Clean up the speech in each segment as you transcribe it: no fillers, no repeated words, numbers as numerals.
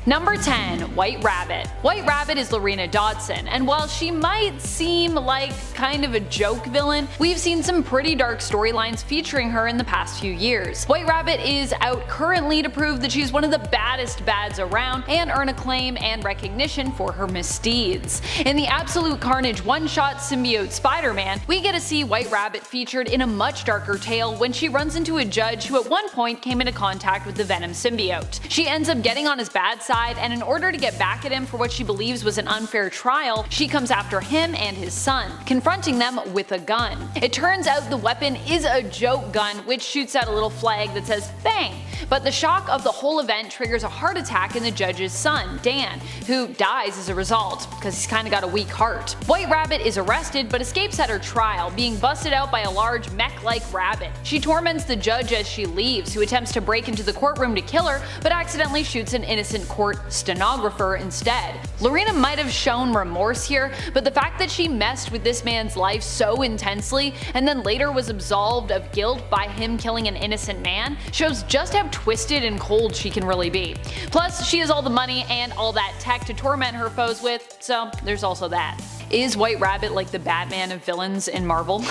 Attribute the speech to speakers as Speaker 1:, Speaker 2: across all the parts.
Speaker 1: Number 10. White Rabbit. White Rabbit is Lorena Dodson, and while she might seem like kind of a joke villain, we've seen some pretty dark storylines featuring her in the past few years. White Rabbit is out currently to prove that she's one of the baddest bads around and earn acclaim and recognition for her misdeeds. In the Absolute Carnage one-shot symbiote Spider-Man, we get to see White Rabbit featured in a much darker tale when she runs into a judge who at one point came into contact with the Venom symbiote. She ends up getting on his bad side, and in order to get back at him for what she believes was an unfair trial, she comes after him and his son, confronting them with a gun. It turns out the weapon is a joke gun which shoots out a little flag that says "bang," but the shock of the whole event triggers a heart attack in the judge's son, Dan, who dies as a result, because he's kinda got a weak heart. White Rabbit is arrested but escapes at her trial, being busted out by a large mech-like rabbit. She torments the judge as she leaves, who attempts to break into the courtroom to kill her, but accidentally shoots an innocent court stenographer instead. Lorena might have shown remorse here, but the fact that she messed with this man's life so intensely and then later was absolved of guilt by him killing an innocent man shows just how twisted and cold she can really be. Plus, she has all the money and all that tech to torment her foes with, so there's also that. Is White Rabbit like the Batman of villains in Marvel?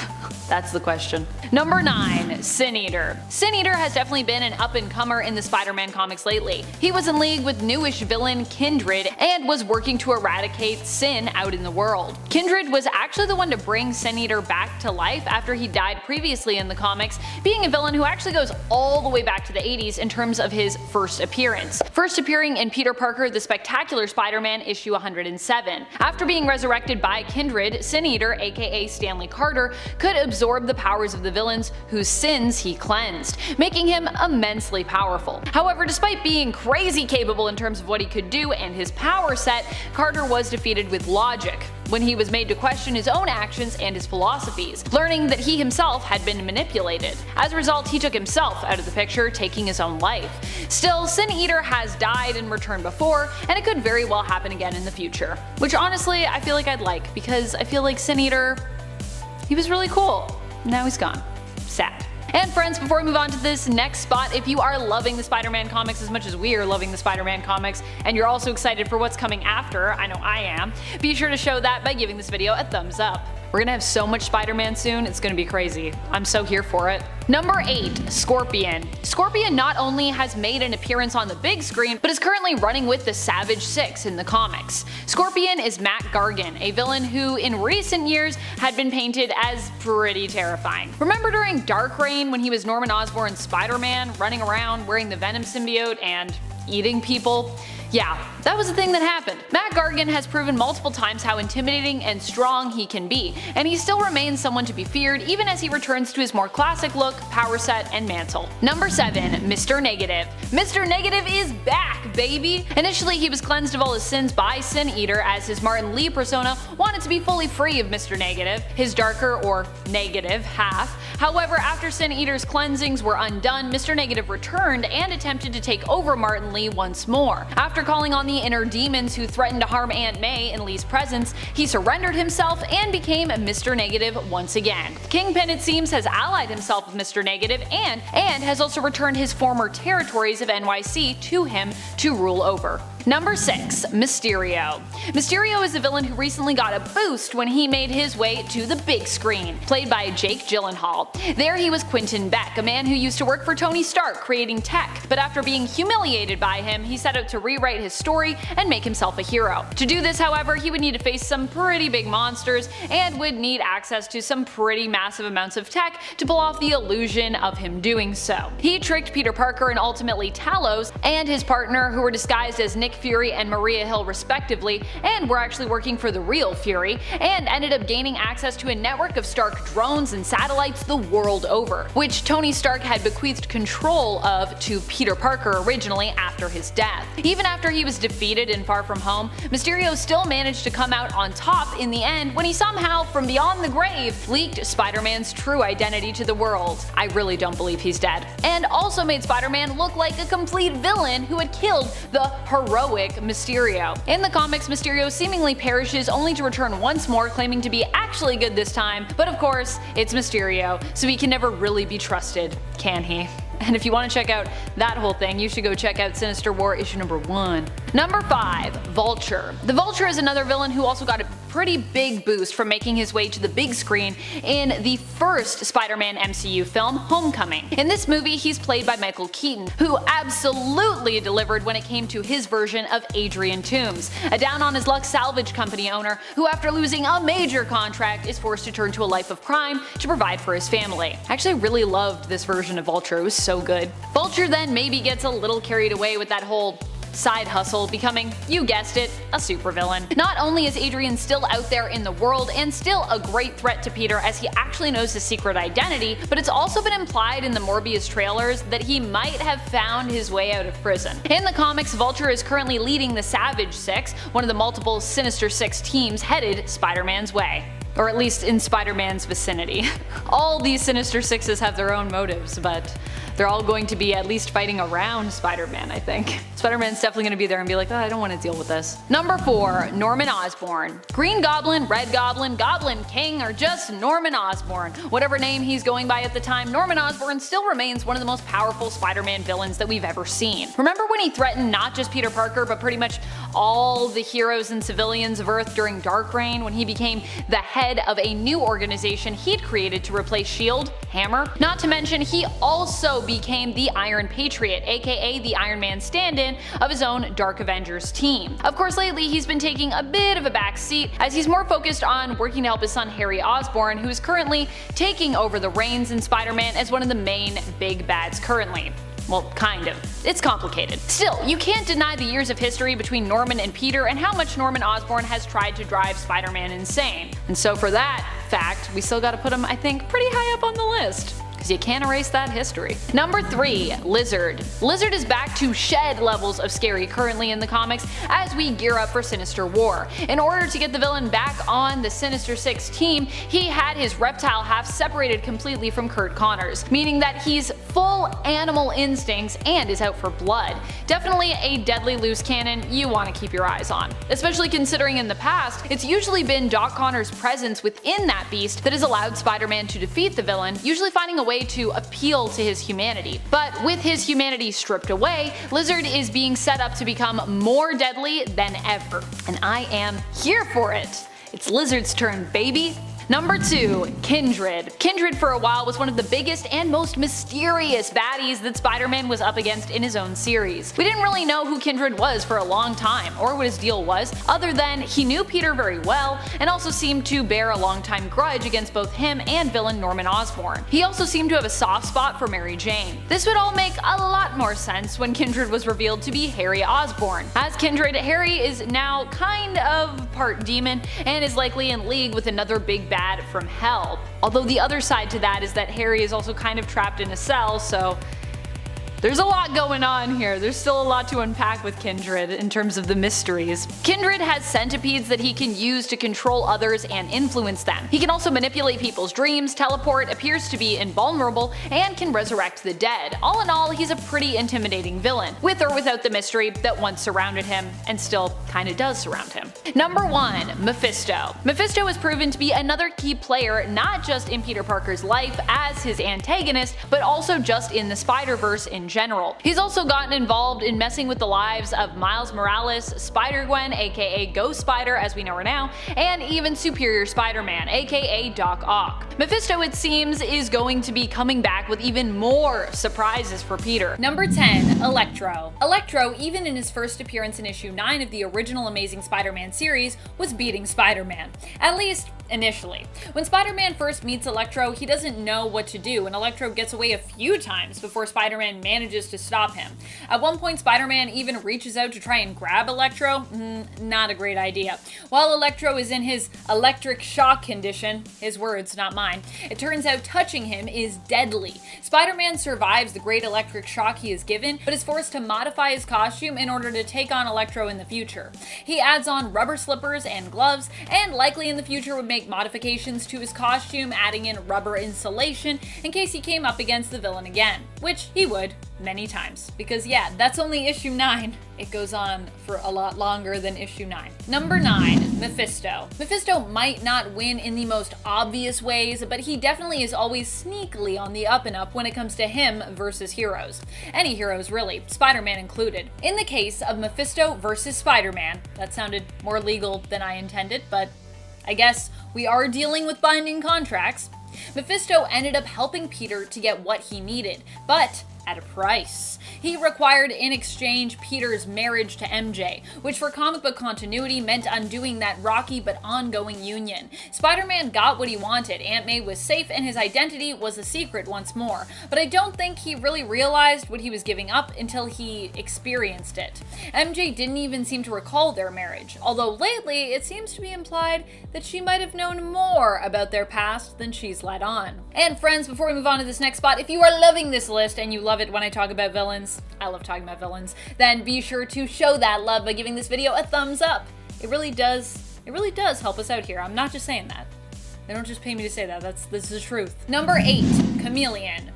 Speaker 1: That's the question. Number 9. Sin Eater. Sin Eater has definitely been an up-and-comer in the Spider-Man comics lately. He was in league with newish villain Kindred and was working to eradicate sin out in the world. Kindred was actually the one to bring Sin Eater back to life after he died previously in the comics, being a villain who actually goes all the way back to the 80s in terms of his first appearance. First appearing in Peter Parker the Spectacular Spider-Man issue 107. After being resurrected by Kindred, Sin Eater, aka Stanley Carter, could absorb the powers of the villains whose sins he cleansed, making him immensely powerful. However, despite being crazy capable in terms of what he could do and his power set, Carter was defeated with logic when he was made to question his own actions and his philosophies, learning that he himself had been manipulated. As a result, he took himself out of the picture, taking his own life. Still, Sin Eater has died and returned before, and it could very well happen again in the future. Which honestly, I feel like I'd like, because I feel like Sin Eater, he was really cool. Now he's gone. Sad. And friends, before we move on to this next spot, if you are loving the Spider-Man comics as much as we are loving the Spider-Man comics, and you're also excited for what's coming after, I know I am, be sure to show that by giving this video a thumbs up. We're gonna have so much Spider-Man soon, it's gonna be crazy. I'm so here for it. Number 8. Scorpion. Scorpion not only has made an appearance on the big screen, but is currently running with the Savage Six in the comics. Scorpion is Matt Gargan, a villain who in recent years had been painted as pretty terrifying. Remember during Dark Reign when he was Norman Osborn's Spider-Man, running around wearing the Venom symbiote and eating people? Yeah, that was a thing that happened. Matt Gargan has proven multiple times how intimidating and strong he can be, and he still remains someone to be feared even as he returns to his more classic look, power set, and mantle. Number 7. Mr. Negative. Mr. Negative is back, baby! Initially, he was cleansed of all his sins by Sin Eater, as his Martin Lee persona wanted to be fully free of Mr. Negative, his darker or negative half. However, after Sin Eater's cleansings were undone, Mr. Negative returned and attempted to take over Martin Lee once more. After calling on the inner demons who threatened to harm Aunt May in Lee's presence, he surrendered himself and became Mr. Negative once again. Kingpin, it seems, has allied himself with Mr. Negative and has also returned his former territories of NYC to him to rule over. Number 6. Mysterio. Mysterio is a villain who recently got a boost when he made his way to the big screen, played by Jake Gyllenhaal. There he was Quentin Beck, a man who used to work for Tony Stark creating tech, but after being humiliated by him, he set out to rewrite his story and make himself a hero. To do this, however, he would need to face some pretty big monsters and would need access to some pretty massive amounts of tech to pull off the illusion of him doing so. He tricked Peter Parker and ultimately Talos and his partner, who were disguised as Nick Fury and Maria Hill respectively, and were actually working for the real Fury, and ended up gaining access to a network of Stark drones and satellites the world over, which Tony Stark had bequeathed control of to Peter Parker originally after his death. Even after he was defeated in Far From Home, Mysterio still managed to come out on top in the end when he somehow, from beyond the grave, leaked Spider-Man's true identity to the world. I really don't believe he's dead. And also made Spider-Man look like a complete villain who had killed the heroic Mysterio. In the comics, Mysterio seemingly perishes only to return once more, claiming to be actually good this time, but of course, it's Mysterio, so he can never really be trusted, can he? And if you want to check out that whole thing, you should go check out Sinister War issue number 1. Number 5. Vulture. The Vulture is another villain who also got a pretty big boost from making his way to the big screen in the first Spider-Man MCU film, Homecoming. In this movie, he's played by Michael Keaton, who absolutely delivered when it came to his version of Adrian Toomes, a down-on-his-luck salvage company owner who, after losing a major contract, is forced to turn to a life of crime to provide for his family. I actually really loved this version of Vulture, it was so good. Vulture then maybe gets a little carried away with that whole side hustle, becoming, you guessed it, a supervillain. Not only is Adrian still out there in the world and still a great threat to Peter as he actually knows his secret identity, but it's also been implied in the Morbius trailers that he might have found his way out of prison. In the comics, Vulture is currently leading the Savage Six, one of the multiple Sinister Six teams headed Spider-Man's way. Or at least in Spider-Man's vicinity. All these Sinister Sixes have their own motives, but they're all going to be at least fighting around Spider-Man, I think. Spider-Man's definitely going to be there and be like, oh, I don't want to deal with this. Number 4. Norman Osborn. Green Goblin, Red Goblin, Goblin King, or just Norman Osborn. Whatever name he's going by at the time, Norman Osborn still remains one of the most powerful Spider-Man villains that we've ever seen. Remember when he threatened not just Peter Parker, but pretty much all the heroes and civilians of Earth during Dark Reign, when he became the head of a new organization he'd created to replace S.H.I.E.L.D., Hammer? Not to mention, he also became the Iron Patriot, aka the Iron Man stand-in of his own Dark Avengers team. Of course, lately he's been taking a bit of a back seat as he's more focused on working to help his son Harry Osborn, who is currently taking over the reins in Spider-Man as one of the main big bads currently. Well, kind of. It's complicated. Still, you can't deny the years of history between Norman and Peter and how much Norman Osborn has tried to drive Spider-Man insane. And so for that fact, we still gotta put him, I think, pretty high up on the list. because you can't erase that history. Number 3. Lizard. Lizard is back to shed levels of scary currently in the comics as we gear up for Sinister War. In order to get the villain back on the Sinister Six team, he had his reptile half separated completely from Kurt Connors, meaning that he's full animal instincts and is out for blood. Definitely a deadly loose cannon you want to keep your eyes on, especially considering in the past it's usually been Doc Connors' presence within that beast that has allowed Spider-Man to defeat the villain, usually finding a way to appeal to his humanity. But with his humanity stripped away, Lizard is being set up to become more deadly than ever. And I am here for it. It's Lizard's turn, baby. Number 2. Kindred. Kindred for a while was one of the biggest and most mysterious baddies that Spider-Man was up against in his own series. We didn't really know who Kindred was for a long time, or what his deal was, other than he knew Peter very well, and also seemed to bear a long-time grudge against both him and villain Norman Osborn. He also seemed to have a soft spot for Mary Jane. This would all make a lot more sense when Kindred was revealed to be Harry Osborn. As Kindred, Harry is now kind of part demon, and is likely in league with another big bad from hell. Although the other side to that is that Harry is also kind of trapped in a cell, so there's a lot going on here. There's still a lot to unpack with Kindred in terms of the mysteries. Kindred has centipedes that he can use to control others and influence them. He can also manipulate people's dreams, teleport, appears to be invulnerable, and can resurrect the dead. All in all, he's a pretty intimidating villain, with or without the mystery that once surrounded him, and still kinda does surround him. Number 1. Mephisto. Mephisto has proven to be another key player not just in Peter Parker's life as his antagonist, but also just in the Spiderverse in general. He's also gotten involved in messing with the lives of Miles Morales, Spider-Gwen aka Ghost Spider as we know her now, and even Superior Spider-Man aka Doc Ock. Mephisto, it seems, is going to be coming back with even more surprises for Peter. Number 10. Electro. Electro, even in his first appearance in issue 9 of the original Amazing Spider-Man series, was beating Spider-Man. At least initially. When Spider-Man first meets Electro, he doesn't know what to do, and Electro gets away a few times before Spider-Man manages to stop him. At one point, Spider-Man even reaches out to try and grab Electro. Not a great idea. While Electro is in his electric shock condition, his words, not mine, it turns out touching him is deadly. Spider-Man survives the great electric shock he is given, but is forced to modify his costume in order to take on Electro in the future. He adds on rubber slippers and gloves, and likely in the future would make modifications to his costume, adding in rubber insulation in case he came up against the villain again. which he would many times. Because yeah, that's only issue 9. It goes on for a lot longer than issue 9. Number 9, Mephisto. Mephisto might not win in the most obvious ways, but he definitely is always sneakily on the up and up when it comes to him versus heroes. Any heroes really, Spider-Man included. In the case of Mephisto versus Spider-Man, that sounded more legal than I intended, but I guess we are dealing with binding contracts. Mephisto ended up helping Peter to get what he needed, but at a price. He required in exchange Peter's marriage to MJ, which for comic book continuity meant undoing that rocky but ongoing union. Spider-Man got what he wanted. Aunt May was safe and his identity was a secret once more, but I don't think he really realized what he was giving up until he experienced it. MJ didn't even seem to recall their marriage, although lately it seems to be implied that she might have known more about their past than she's let on. And friends, before we move on to this next spot, if you are loving this list and you love it when I talk about villains, I love talking about villains, then be sure to show that love by giving this video a thumbs up. It really does help us out here. I'm not just saying that. They don't just pay me to say that. This is the truth. Number 8, Chameleon.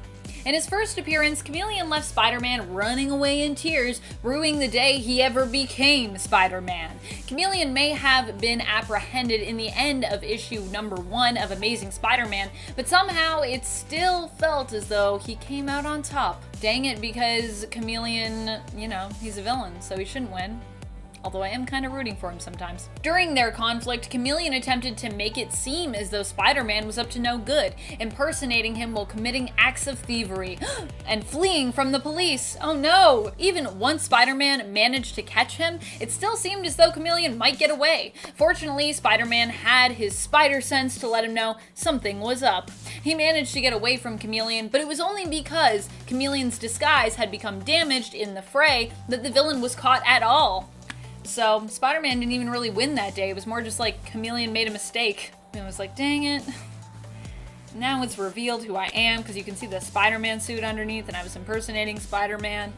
Speaker 1: In his first appearance, Chameleon left Spider-Man running away in tears, ruining the day he ever became Spider-Man. Chameleon may have been apprehended in the end of issue number 1 of Amazing Spider-Man, but somehow it still felt as though he came out on top. Dang it, because Chameleon, he's a villain, so he shouldn't win. Although I am kind of rooting for him sometimes. During their conflict, Chameleon attempted to make it seem as though Spider-Man was up to no good, impersonating him while committing acts of thievery and fleeing from the police. Oh no! Even once Spider-Man managed to catch him, it still seemed as though Chameleon might get away. Fortunately, Spider-Man had his spider sense to let him know something was up. He managed to get away from Chameleon, but it was only because Chameleon's disguise had become damaged in the fray that the villain was caught at all. So Spider-Man didn't even really win that day. It was more just like Chameleon made a mistake. And it was like, dang it. Now it's revealed who I am because you can see the Spider-Man suit underneath and I was impersonating Spider-Man.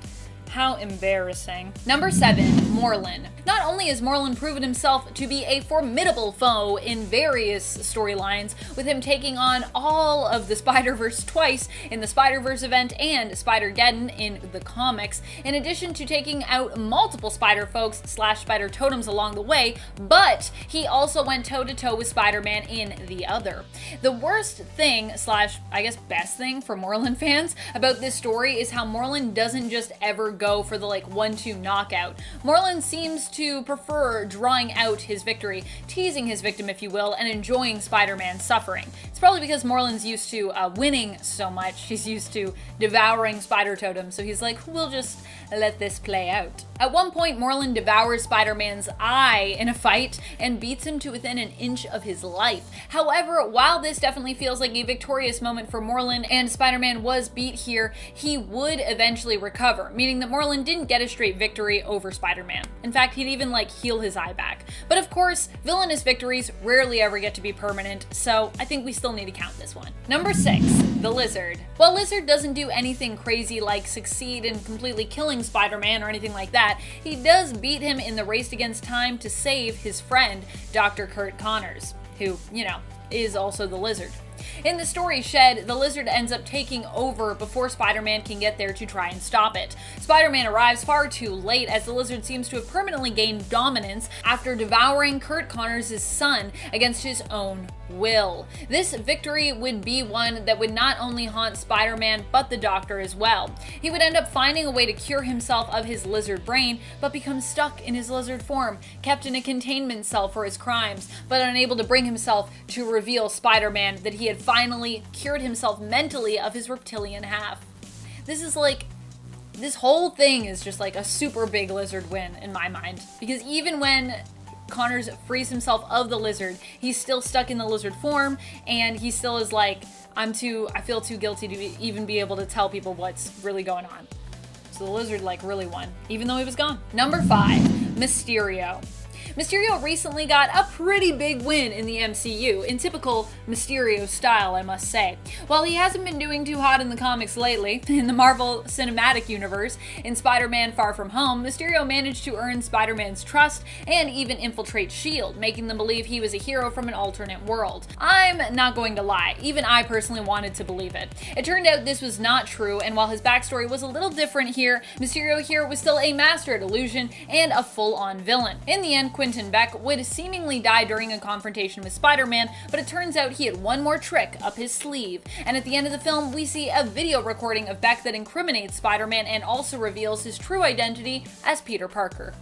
Speaker 1: How embarrassing. Number 7, Morlun. Not only has Morlun proven himself to be a formidable foe in various storylines, with him taking on all of the Spiderverse twice in the Spiderverse event and Spider-Geddon in the comics, in addition to taking out multiple Spider folks / Spider totems along the way, but he also went toe-to-toe with Spider-Man in the other. The worst thing / I guess best thing for Morlun fans about this story is how Morlun doesn't just ever go for the 1-2 knockout. Morlun seems to prefer drawing out his victory, teasing his victim if you will, and enjoying Spider-Man's suffering. It's probably because Morlun's used to winning so much, he's used to devouring spider totems, so he's like, we'll just let this play out. At one point, Morlun devours Spider-Man's eye in a fight and beats him to within an inch of his life. However, while this definitely feels like a victorious moment for Morlun and Spider-Man was beat here, he would eventually recover, meaning that Morlun didn't get a straight victory over Spider-Man. In fact, he'd even heal his eye back. But of course, villainous victories rarely ever get to be permanent, so I think we still need to count this one. Number 6, the Lizard. While Lizard doesn't do anything crazy like succeed in completely killing Spider-Man or anything like that, he does beat him in the race against time to save his friend, Dr. Kurt Connors, who, is also the Lizard. In the story Shed, the Lizard ends up taking over before Spider-Man can get there to try and stop it. Spider-Man arrives far too late as the Lizard seems to have permanently gained dominance after devouring Kurt Connors' son against his own will. This victory would be one that would not only haunt Spider-Man but the Doctor as well. He would end up finding a way to cure himself of his lizard brain but become stuck in his lizard form, kept in a containment cell for his crimes, but unable to bring himself to reveal Spider-Man that he had finally cured himself mentally of his reptilian half. This whole thing is just a super big Lizard win in my mind, because even when Connors frees himself of the Lizard, he's still stuck in the lizard form, and he still is I feel too guilty to even be able to tell people what's really going on. So the Lizard really won, even though he was gone. Number 5, Mysterio. Mysterio recently got a pretty big win in the MCU, in typical Mysterio style, I must say. While he hasn't been doing too hot in the comics lately, in the Marvel Cinematic Universe, in Spider-Man Far From Home, Mysterio managed to earn Spider-Man's trust and even infiltrate S.H.I.E.L.D., making them believe he was a hero from an alternate world. I'm not going to lie, even I personally wanted to believe it. It turned out this was not true, and while his backstory was a little different here, Mysterio here was still a master at illusion and a full-on villain. In the end, Quentin Beck would seemingly die during a confrontation with Spider-Man, but it turns out he had one more trick up his sleeve. And at the end of the film, we see a video recording of Beck that incriminates Spider-Man and also reveals his true identity as Peter Parker.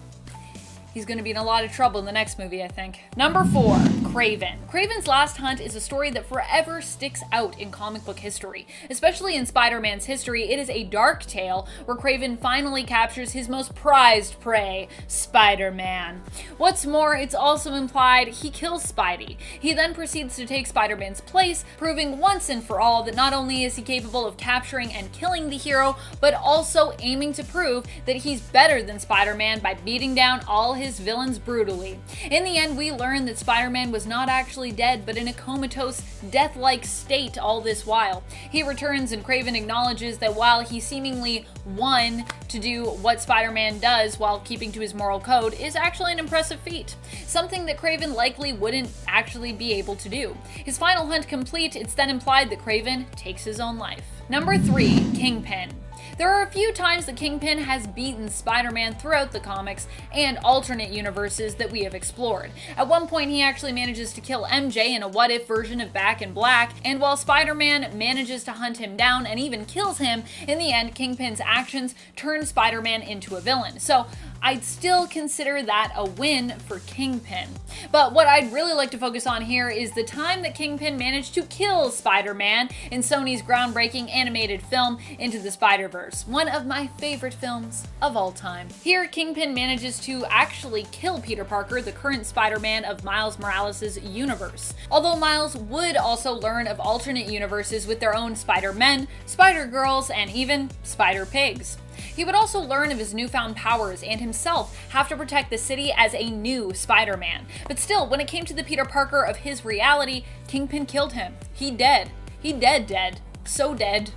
Speaker 1: He's gonna be in a lot of trouble in the next movie, I think. Number 4, Kraven. Kraven's Last Hunt is a story that forever sticks out in comic book history. Especially in Spider-Man's history, it is a dark tale where Kraven finally captures his most prized prey, Spider-Man. What's more, it's also implied he kills Spidey. He then proceeds to take Spider-Man's place, proving once and for all that not only is he capable of capturing and killing the hero, but also aiming to prove that he's better than Spider-Man by beating down all his villains brutally. In the end, we learn that Spider-Man was not actually dead, but in a comatose, death-like state all this while. He returns and Kraven acknowledges that while he seemingly won to do what Spider-Man does while keeping to his moral code is actually an impressive feat. Something that Kraven likely wouldn't actually be able to do. His final hunt complete, it's then implied that Kraven takes his own life. Number 3, Kingpin. There are a few times that Kingpin has beaten Spider-Man throughout the comics and alternate universes that we have explored. At one point, he actually manages to kill MJ in a what-if version of Back in Black, and while Spider-Man manages to hunt him down and even kills him, in the end, Kingpin's actions turn Spider-Man into a villain. So I'd still consider that a win for Kingpin. But what I'd really like to focus on here is the time that Kingpin managed to kill Spider-Man in Sony's groundbreaking animated film Into the Spiderverse, one of my favorite films of all time. Here, Kingpin manages to actually kill Peter Parker, the current Spider-Man of Miles Morales' universe. Although Miles would also learn of alternate universes with their own Spider-Men, Spider-Girls, and even Spider-Pigs. He would also learn of his newfound powers and himself have to protect the city as a new Spider-Man. But still, when it came to the Peter Parker of his reality, Kingpin killed him. He dead. He dead. So dead.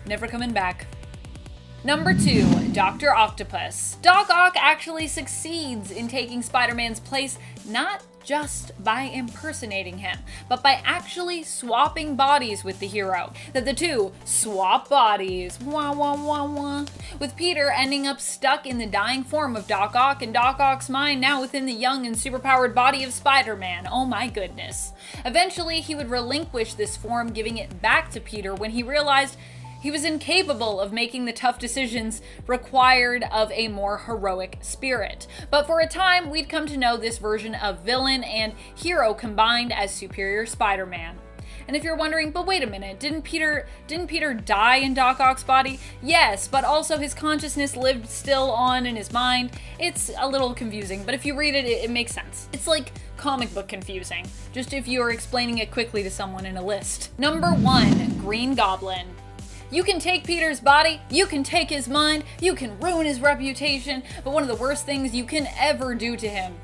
Speaker 1: Never coming back. Number 2, Dr. Octopus. Doc Ock actually succeeds in taking Spider-Man's place, not just by impersonating him, but by actually swapping bodies with the hero. That the two swap bodies, wah wah wah wah, with Peter ending up stuck in the dying form of Doc Ock and Doc Ock's mind now within the young and superpowered body of Spider-Man. Oh my goodness. Eventually, he would relinquish this form, giving it back to Peter when he realized he was incapable of making the tough decisions required of a more heroic spirit. But for a time, we'd come to know this version of villain and hero combined as Superior Spider-Man. And if you're wondering, but wait a minute, didn't Peter die in Doc Ock's body? Yes, but also his consciousness lived still on in his mind. It's a little confusing, but if you read it, it makes sense. It's like comic book confusing, just if you are explaining it quickly to someone in a list. Number 1, Green Goblin. You can take Peter's body, you can take his mind, you can ruin his reputation, but one of the worst things you can ever do to him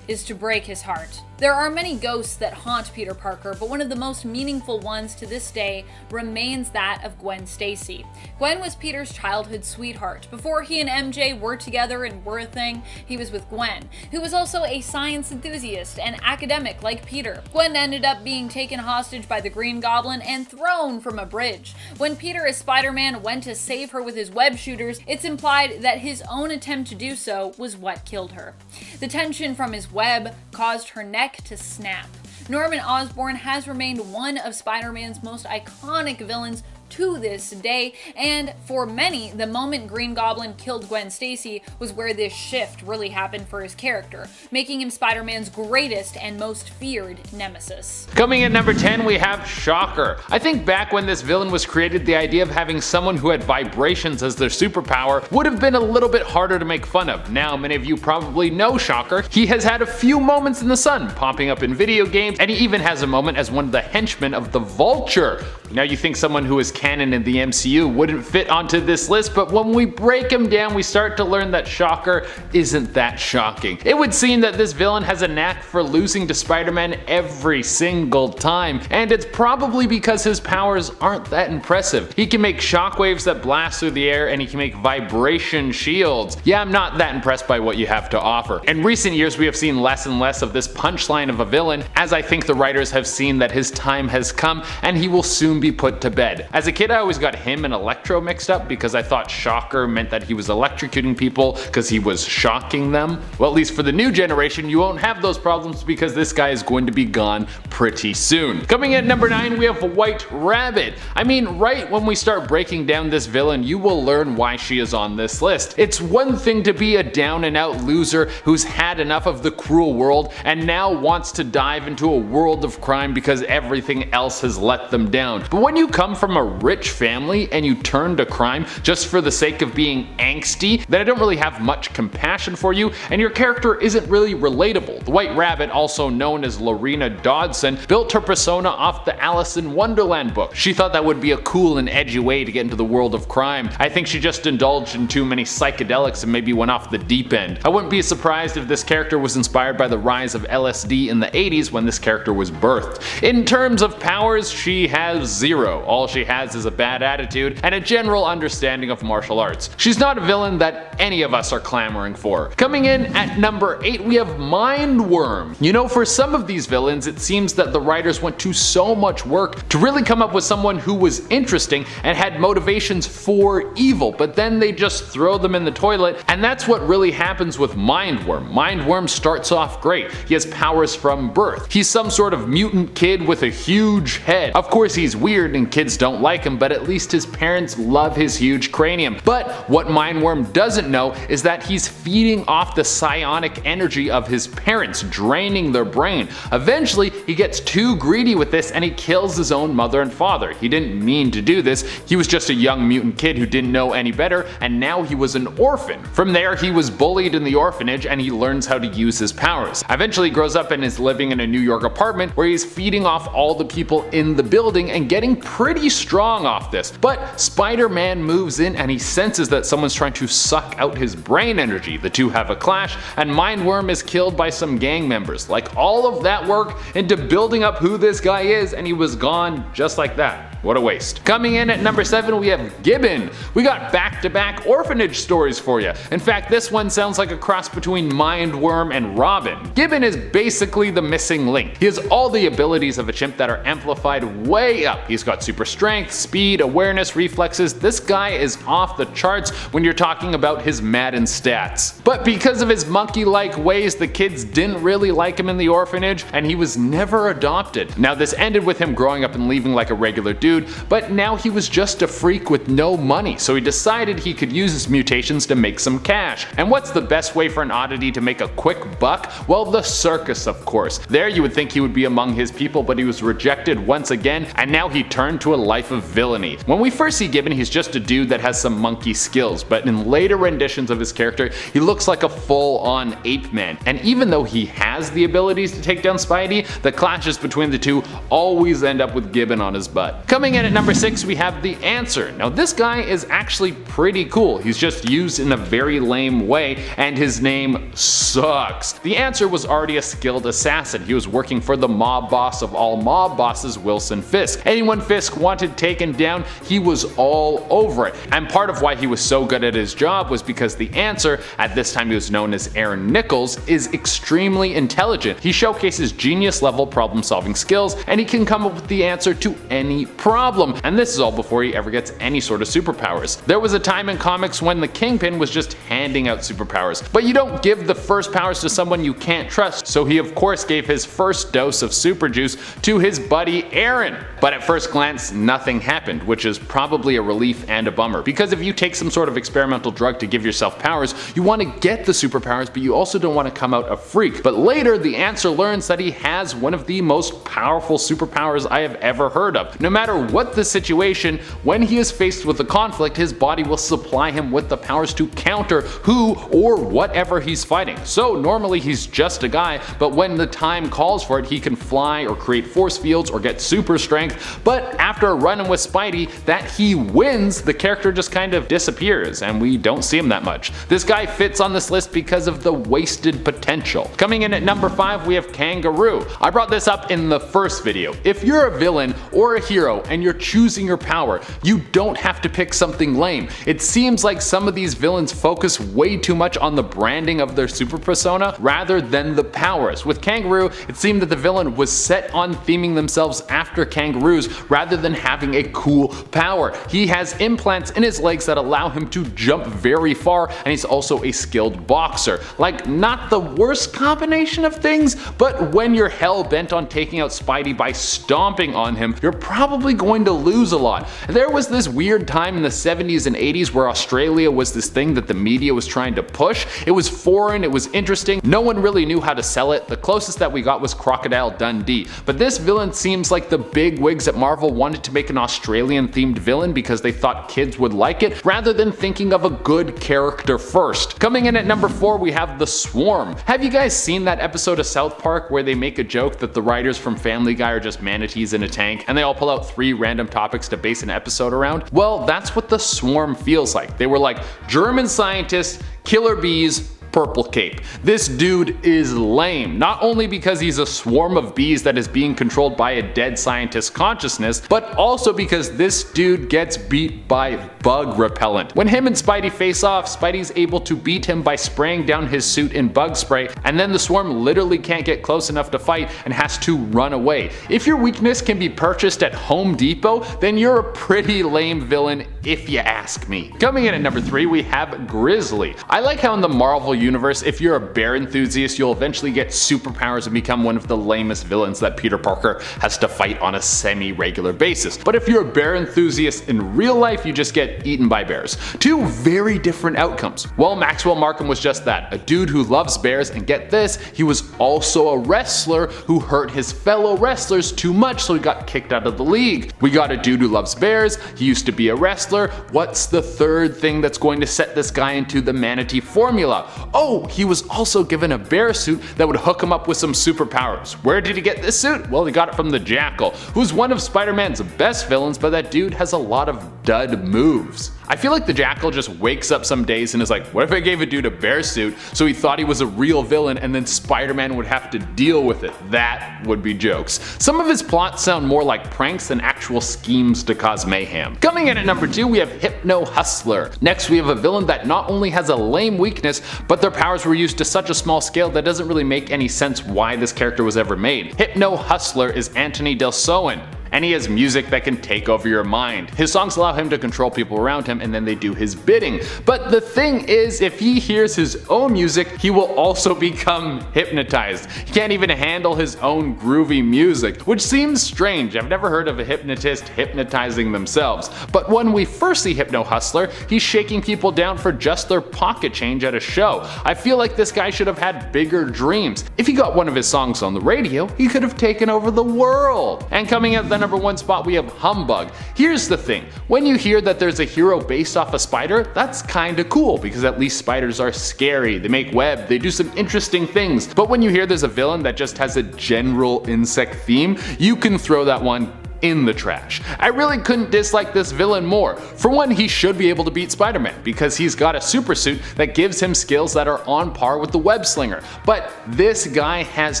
Speaker 1: is to break his heart. There are many ghosts that haunt Peter Parker, but one of the most meaningful ones to this day remains that of Gwen Stacy. Gwen was Peter's childhood sweetheart. Before he and MJ were together and were a thing, he was with Gwen, who was also a science enthusiast and academic like Peter. Gwen ended up being taken hostage by the Green Goblin and thrown from a bridge. When Peter as Spider-Man went to save her with his web shooters, it's implied that his own attempt to do so was what killed her. The tension from his web caused her neck to snap. Norman Osborn has remained one of Spider-Man's most iconic villains to this day, and for many, the moment Green Goblin killed Gwen Stacy was where this shift really happened for his character, making him Spider-Man's greatest and most feared nemesis.
Speaker 2: Coming at number 10, we have Shocker. I think back when this villain was created, the idea of having someone who had vibrations as their superpower would have been a little bit harder to make fun of. Now, many of you probably know Shocker. He has had a few moments in the sun, popping up in video games, and he even has a moment as one of the henchmen of the Vulture. Now you think someone who is canon in the MCU wouldn't fit onto this list, but when we break him down we start to learn that Shocker isn't that shocking. It would seem that this villain has a knack for losing to Spider-Man every single time, and it's probably because his powers aren't that impressive. He can make shockwaves that blast through the air and he can make vibration shields. Yeah, I'm not that impressed by what you have to offer. In recent years we have seen less and less of this punchline of a villain, as I think the writers have seen that his time has come and he will soon be put to bed. As a kid I always got him and Electro mixed up because I thought Shocker meant that he was electrocuting people because he was shocking them. Well, at least for the new generation you won't have those problems because this guy is going to be gone pretty soon. Coming in at number 9 we have White Rabbit. I mean, right when we start breaking down this villain you will learn why she is on this list. It's one thing to be a down and out loser who's had enough of the cruel world and now wants to dive into a world of crime because everything else has let them down. But when you come from a rich family and you turn to crime just for the sake of being angsty, then I don't really have much compassion for you and your character isn't really relatable. The White Rabbit, also known as Lorena Dodson, built her persona off the Alice in Wonderland book. She thought that would be a cool and edgy way to get into the world of crime. I think she just indulged in too many psychedelics and maybe went off the deep end. I wouldn't be surprised if this character was inspired by the rise of LSD in the 80s when this character was birthed. In terms of powers, she has zero. All she has is a bad attitude and a general understanding of martial arts. She's not a villain that any of us are clamoring for. Coming in at number 8 we have Mindworm. You know, for some of these villains it seems that the writers went to so much work to really come up with someone who was interesting and had motivations for evil, but then they just throw them in the toilet, and that's what really happens with Mindworm. Mindworm starts off great. He has powers from birth. He's some sort of mutant kid with a huge head. Of course he's weird and kids don't like him, but at least his parents love his huge cranium. But what Mindworm doesn't know is that he's feeding off the psionic energy of his parents, draining their brain. Eventually he gets too greedy with this and he kills his own mother and father. He didn't mean to do this. He was just a young mutant kid who didn't know any better, and now he was an orphan. From there he was bullied in the orphanage and he learns how to use his powers. Eventually he grows up and is living in a New York apartment where he's feeding off all the people in the building and getting pretty strong off this. But Spider-Man moves in and he senses that someone's trying to suck out his brain energy. The two have a clash and Mindworm is killed by some gang members. Like, all of that work into building up who this guy is and he was gone just like that. What a waste. Coming in at number 7 we have Gibbon. We got back-to-back orphanage stories for you. In fact, this one sounds like a cross between Mindworm and Robin. Gibbon is basically the missing link. He has all the abilities of a chimp that are amplified way up. He's got super strength, speed, awareness, reflexes. This guy is off the charts when you're talking about his Madden stats. But because of his monkey-like ways, the kids didn't really like him in the orphanage and he was never adopted. Now this ended with him growing up and leaving like a regular dude, but now he was just a freak with no money, so he decided he could use his mutations to make some cash. And what's the best way for an oddity to make a quick buck? Well, the circus, of course. There you would think he would be among his people, but he was rejected once again, and now he turned to a life of villainy. When we first see Gibbon, he's just a dude that has some monkey skills, but in later renditions of his character, he looks like a full-on ape man. And even though he has the abilities to take down Spidey, the clashes between the two always end up with Gibbon on his butt. Coming in at number 6 we have the Answer. Now this guy is actually pretty cool. He's just used in a very lame way and his name sucks. The Answer was already a skilled assassin. He was working for the mob boss of all mob bosses, Wilson Fisk. Anyone Fisk wanted taken down, he was all over it. And part of why he was so good at his job was because the Answer, at this time he was known as Aaron Nichols, is extremely intelligent. He showcases genius level problem solving skills and he can come up with the answer to any problem. And this is all before he ever gets any sort of superpowers. There was a time in comics when the Kingpin was just handing out superpowers, but you don't give the first powers to someone you can't trust, so he of course gave his first dose of super juice to his buddy Aaron. But at first glance nothing happened, which is probably a relief and a bummer, because if you take some sort of experimental drug to give yourself powers, you want to get the superpowers, but you also don't want to come out a freak. But later the Answer learns that he has one of the most powerful superpowers I have ever heard of. No matter matter what the situation, when he is faced with a conflict, his body will supply him with the powers to counter who or whatever he's fighting. So normally he's just a guy, but when the time calls for it, he can fly or create force fields or get super strength. But after running with Spidey that he wins, the character just kind of disappears and we don't see him that much. This guy fits on this list because of the wasted potential. Coming in at number 5, we have Kangaroo. I brought this up in the first video. If you're a villain or a hero and you're choosing your power, you don't have to pick something lame. It seems like some of these villains focus way too much on the branding of their super persona rather than the powers. With Kangaroo, it seemed that the villain was set on theming themselves after kangaroos rather than having a cool power. He has implants in his legs that allow him to jump very far, and he's also a skilled boxer. Like, not the worst combination of things, but when you're hell bent on taking out Spidey by stomping on him, you're probably going to lose a lot. There was this weird time in the 70s and 80s where Australia was this thing that the media was trying to push. It was foreign, it was interesting, no one really knew how to sell it. The closest that we got was Crocodile Dundee. But this villain seems like the big wigs at Marvel wanted to make an Australian themed villain because they thought kids would like it, rather than thinking of a good character first. Coming in at number 4, we have the Swarm. Have you guys seen that episode of South Park where they make a joke that the writers from Family Guy are just manatees in a tank and they all pull out 3 random topics to base an episode around? Well, that's what the Swarm feels like. They were like German scientists, killer bees, purple cape. This dude is lame, not only because he's a swarm of bees that is being controlled by a dead scientist's consciousness, but also because this dude gets beat by bug repellent. When him and Spidey face off, Spidey's able to beat him by spraying down his suit in bug spray, and then the Swarm literally can't get close enough to fight and has to run away. If your weakness can be purchased at Home Depot, then you're a pretty lame villain if you ask me. Coming in at number 3, we have Grizzly. I like how in the Marvel universe, if you're a bear enthusiast, you'll eventually get superpowers and become one of the lamest villains that Peter Parker has to fight on a semi-regular basis. But if you're a bear enthusiast in real life, you just get eaten by bears. 2 very different outcomes. Well, Maxwell Markham was just that, a dude who loves bears, and get this, he was also a wrestler who hurt his fellow wrestlers too much, so he got kicked out of the league. We got a dude who loves bears, he used to be a wrestler. What's the third thing that's going to set this guy into the manatee formula? Oh, he was also given a bear suit that would hook him up with some superpowers. Where did he get this suit? Well, he got it from the Jackal, who's one of Spider-Man's best villains, but that dude has a lot of dud moves. I feel like the Jackal just wakes up some days and is like, what if I gave a dude a bear suit so he thought he was a real villain and then Spider-Man would have to deal with it? That would be jokes. Some of his plots sound more like pranks than actual schemes to cause mayhem. Coming in at number 2, we have Hypno-Hustler. Next, we have a villain that not only has a lame weakness, but their powers were used to such a small scale that doesn't really make any sense why this character was ever made. Hypno-Hustler is Anthony Del Soen, and he has music that can take over your mind. His songs allow him to control people around him and then they do his bidding. But the thing is, if he hears his own music, he will also become hypnotized. He can't even handle his own groovy music, which seems strange. I've never heard of a hypnotist hypnotizing themselves. But when we first see Hypno-Hustler, he's shaking people down for just their pocket change at a show. I feel like this guy should have had bigger dreams. If he got one of his songs on the radio, he could have taken over the world. And coming at the number 1 spot, we have Humbug. Here's the thing, when you hear that there's a hero based off a spider, that's kinda cool because at least spiders are scary, they make web, they do some interesting things. But when you hear there's a villain that just has a general insect theme, you can throw that one in the trash. I really couldn't dislike this villain more. For one, he should be able to beat Spider-Man because he's got a super suit that gives him skills that are on par with the web slinger. But this guy has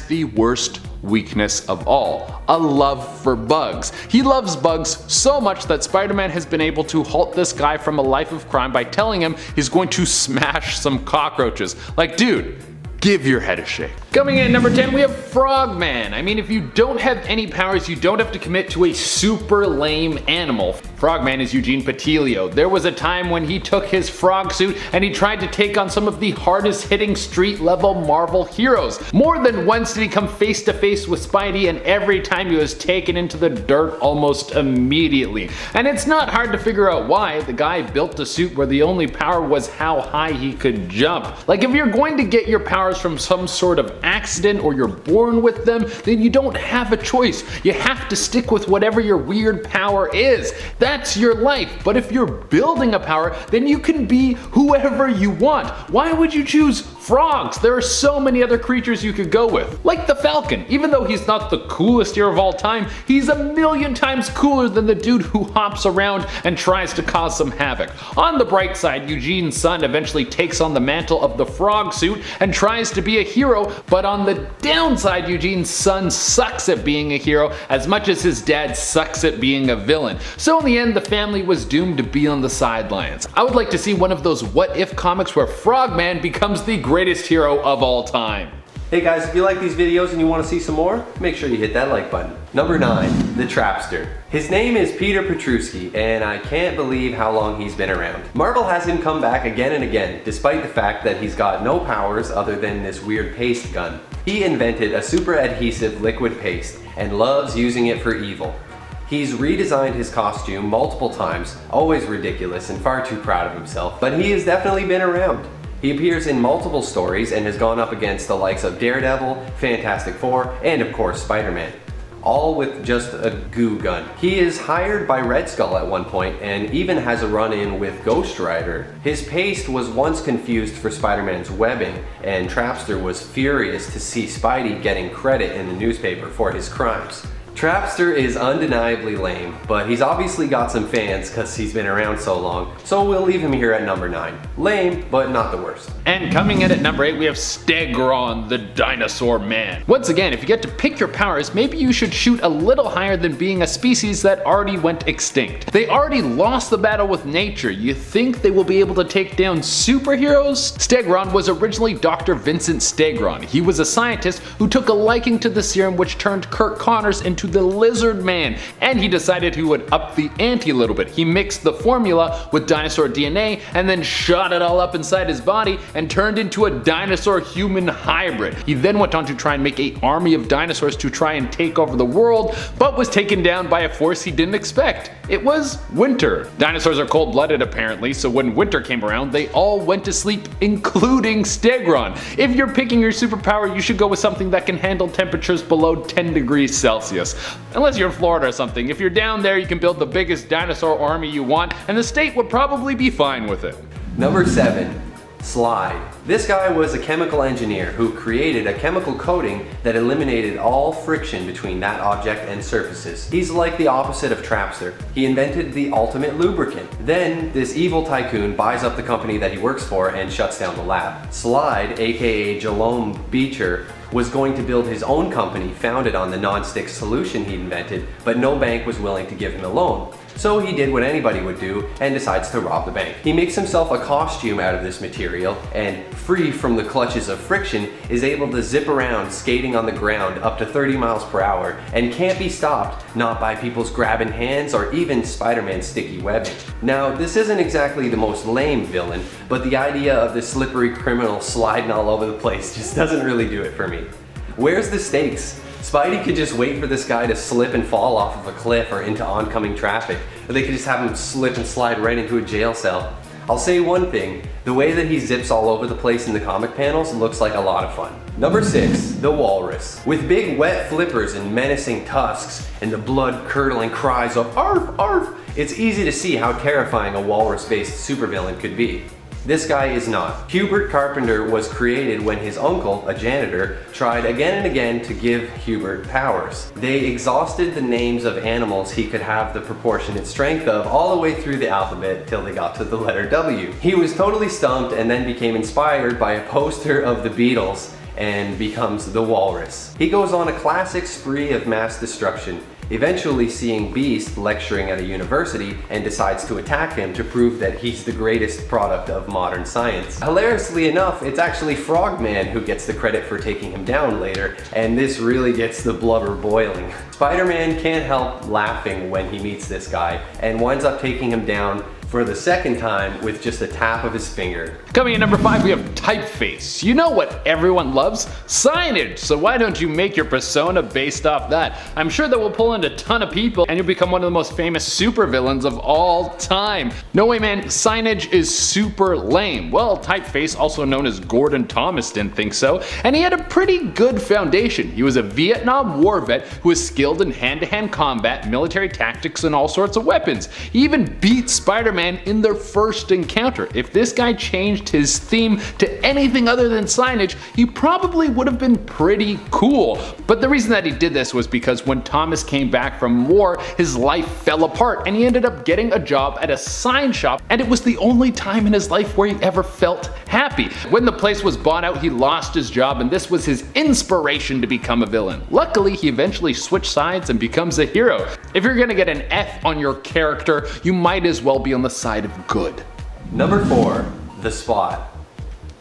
Speaker 2: the worst weakness of all, a love for bugs. He loves bugs so much that Spider-Man has been able to halt this guy from a life of crime by telling him he's going to smash some cockroaches. Like, dude, give your head a shake. Coming in at number 10, we have Frogman. I mean, if you don't have any powers, you don't have to commit to a super lame animal. Frogman is Eugene Petilio. There was a time when he took his frog suit and he tried to take on some of the hardest hitting street level Marvel heroes. More than once did he come face to face with Spidey, and every time he was taken into the dirt almost immediately. And it's not hard to figure out why. The guy built a suit where the only power was how high he could jump. Like, if you're going to get your powers from some sort of accident or you're born with them, then you don't have a choice. You have to stick with whatever your weird power is. That's your life. But if you're building a power, then you can be whoever you want. Why would you choose frogs? There are so many other creatures you could go with. Like the Falcon. Even though he's not the coolest hero of all time, he's a million times cooler than the dude who hops around and tries to cause some havoc. On the bright side, Eugene's son eventually takes on the mantle of the frog suit and tries to be a hero, but on the downside, Eugene's son sucks at being a hero as much as his dad sucks at being a villain. So in the end, the family was doomed to be on the sidelines. I would like to see one of those what if comics where Frogman becomes the greatest hero of all time.
Speaker 3: Hey guys, if you like these videos and you want to see some more, make sure you hit that like button. Number 9, the Trapster. His name is Peter Petruski, and I can't believe how long he's been around. Marvel has him come back again and again, despite the fact that he's got no powers other than this weird paste gun. He invented a super adhesive liquid paste and loves using it for evil. He's redesigned his costume multiple times, always ridiculous and far too proud of himself, but he has definitely been around. He appears in multiple stories and has gone up against the likes of Daredevil, Fantastic Four, and of course Spider-Man, all with just a goo gun. He is hired by Red Skull at one point and even has a run-in with Ghost Rider. His paste was once confused for Spider-Man's webbing, and Trapster was furious to see Spidey getting credit in the newspaper for his crimes. Trapster is undeniably lame, but he's obviously got some fans because he's been around so long, so we'll leave him here at number 9. Lame, but not the worst.
Speaker 2: And coming in at number 8, we have Stegron, the Dinosaur Man. Once again, if you get to pick your powers, maybe you should shoot a little higher than being a species that already went extinct. They already lost the battle with nature. You think they will be able to take down superheroes? Stegron was originally Dr. Vincent Stegron. He was a scientist who took a liking to the serum which turned Kirk Connors into the Lizard Man, and he decided he would up the ante a little bit. He mixed the formula with dinosaur DNA and then shot it all up inside his body and turned into a dinosaur-human hybrid. He then went on to try and make an army of dinosaurs to try and take over the world, but was taken down by a force he didn't expect. It was winter. Dinosaurs are cold-blooded apparently, so when winter came around, they all went to sleep, including Stegron. If you're picking your superpower, you should go with something that can handle temperatures below 10 degrees Celsius. Unless you're in Florida or something. If you're down there, you can build the biggest dinosaur army you want, and the state would probably be fine with it.
Speaker 3: Number 7. Slide. This guy was a chemical engineer who created a chemical coating that eliminated all friction between that object and surfaces. He's like the opposite of Trapster. He invented the ultimate lubricant. Then this evil tycoon buys up the company that he works for and shuts down the lab. Slide, aka Jerome Beecher, was going to build his own company founded on the non-stick solution he invented, but no bank was willing to give him a loan. So he did what anybody would do and decides to rob the bank. He makes himself a costume out of this material and, free from the clutches of friction, is able to zip around skating on the ground up to 30 miles per hour and can't be stopped, not by people's grabbing hands or even Spider-Man's sticky webbing. Now, this isn't exactly the most lame villain, but the idea of this slippery criminal sliding all over the place just doesn't really do it for me. Where's the stakes? Spidey could just wait for this guy to slip and fall off of a cliff or into oncoming traffic, or they could just have him slip and slide right into a jail cell. I'll say one thing, the way that he zips all over the place in the comic panels looks like a lot of fun. Number 6, the Walrus. With big wet flippers and menacing tusks and the blood-curdling cries of "Arf, arf," it's easy to see how terrifying a walrus-based supervillain could be. This guy is not. Hubert Carpenter was created when his uncle, a janitor, tried again and again to give Hubert powers. They exhausted the names of animals he could have the proportionate strength of all the way through the alphabet till they got to the letter W. He was totally stumped and then became inspired by a poster of the Beatles and becomes the Walrus. He goes on a classic spree of mass destruction. eventually seeing Beast lecturing at a university and decides to attack him to prove that he's the greatest product of modern science. Hilariously enough, it's actually Frogman who gets the credit for taking him down later, and this really gets the blubber boiling. Spider-Man can't help laughing when he meets this guy and winds up taking him down for the second time with just a tap of his finger.
Speaker 2: Coming in number 5, we have Typeface. You know what everyone loves? Signage! So why don't you make your persona based off that? I'm sure that will pull in a ton of people and you'll become one of the most famous supervillains of all time. No way, man, signage is super lame. Well, Typeface, also known as Gordon Thomas, didn't think so, and he had a pretty good foundation. He was a Vietnam War vet who was skilled in hand-to-hand combat, military tactics, and all sorts of weapons. He even beat Spider-Man in their first encounter. If this guy changed his theme to anything other than signage, he probably would have been pretty cool. But the reason that he did this was because when Thomas came back from war, his life fell apart and he ended up getting a job at a sign shop, and it was the only time in his life where he ever felt happy. When the place was bought out, he lost his job, and this was his inspiration to become a villain. Luckily, he eventually switched sides and becomes a hero. If you're gonna get an F on your character, you might as well be on the side of good.
Speaker 3: Number 4, the Spot.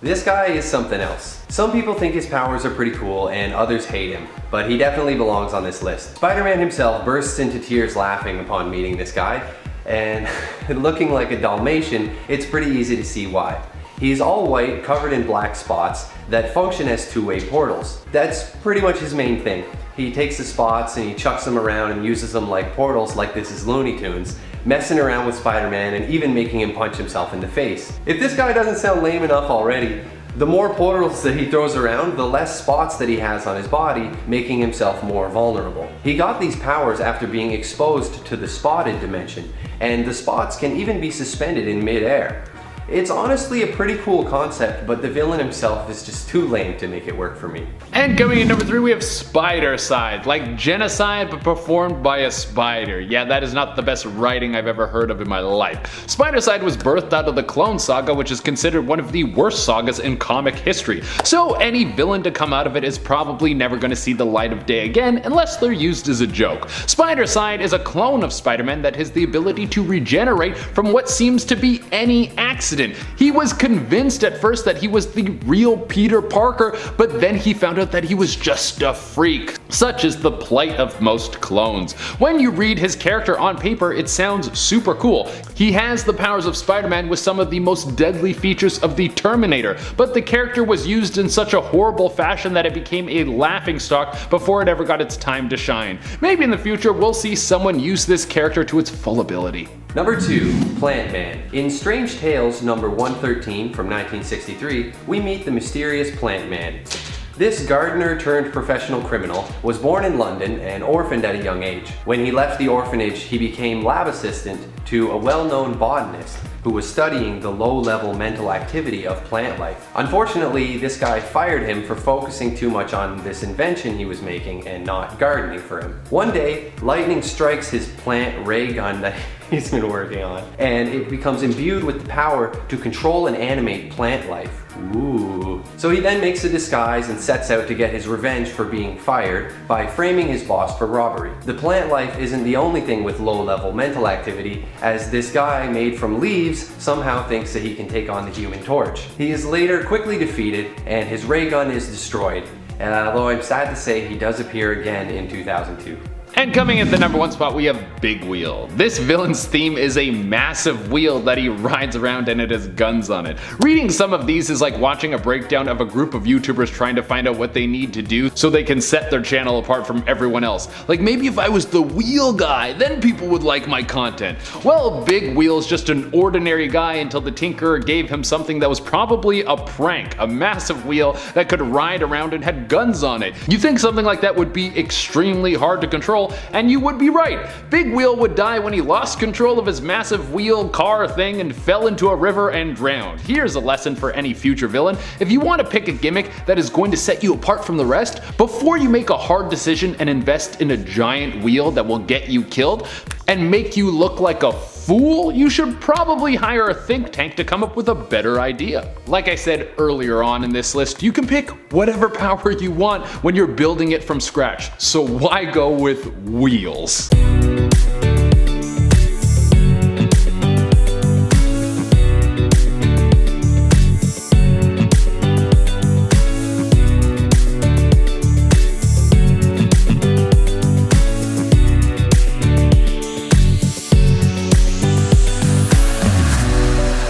Speaker 3: This guy is something else. Some people think his powers are pretty cool and others hate him, but he definitely belongs on this list. Spider-Man himself bursts into tears laughing upon meeting this guy, and looking like a Dalmatian, it's pretty easy to see why. He's all white, covered in black spots that function as two-way portals. That's pretty much his main thing. He takes the spots and he chucks them around and uses them like portals, like this is Looney Tunes, messing around with Spider-Man and even making him punch himself in the face. If this guy doesn't sound lame enough already, the more portals that he throws around, the less spots that he has on his body, making himself more vulnerable. He got these powers after being exposed to the spotted dimension, and the spots can even be suspended in mid-air. It's honestly a pretty cool concept, but the villain himself is just too lame to make it work for me.
Speaker 2: And coming in number 3, we have Spidercide, like genocide but performed by a spider. Yeah, that is not the best writing I've ever heard of in my life. Spidercide was birthed out of the Clone Saga, which is considered one of the worst sagas in comic history. So any villain to come out of it is probably never going to see the light of day again unless they're used as a joke. Spidercide is a clone of Spider-Man that has the ability to regenerate from what seems to be any accident. He was convinced at first that he was the real Peter Parker, but then he found out that he was just a freak. Such is the plight of most clones. When you read his character on paper, it sounds super cool. He has the powers of Spider-Man with some of the most deadly features of the Terminator, but the character was used in such a horrible fashion that it became a laughingstock before it ever got its time to shine. Maybe in the future we'll see someone use this character to its full ability.
Speaker 3: Number 2, Plant Man. In Strange Tales number 113 from 1963, we meet the mysterious Plant Man. This gardener turned professional criminal was born in London and orphaned at a young age. When he left the orphanage, he became lab assistant to a well-known botanist who was studying the low-level mental activity of plant life. Unfortunately, this guy fired him for focusing too much on this invention he was making and not gardening for him. One day, lightning strikes his plant ray gun that he's been working on, and it becomes imbued with the power to control and animate plant life. Ooh. So he then makes a disguise and sets out to get his revenge for being fired by framing his boss for robbery. The plant life isn't the only thing with low-level mental activity, as this guy made from leaves somehow thinks that he can take on the Human Torch. He is later quickly defeated and his ray gun is destroyed, although I'm sad to say he does appear again in 2002.
Speaker 2: And coming at the number 1 spot, we have Big Wheel. This villain's theme is a massive wheel that he rides around and it has guns on it. Reading some of these is like watching a breakdown of a group of YouTubers trying to find out what they need to do so they can set their channel apart from everyone else. Like, maybe if I was the wheel guy, then people would like my content. Well, Big Wheel's just an ordinary guy until the Tinkerer gave him something that was probably a prank, a massive wheel that could ride around and had guns on it. You think something like that would be extremely hard to control, and you would be right. Big Wheel would die when he lost control of his massive wheel car thing and fell into a river and drowned. Here's a lesson for any future villain. If you want to pick a gimmick that is going to set you apart from the rest, before you make a hard decision and invest in a giant wheel that will get you killed and make you look like a fool, you should probably hire a think tank to come up with a better idea. Like I said earlier on in this list, you can pick whatever power you want when you're building it from scratch, so why go with wheels?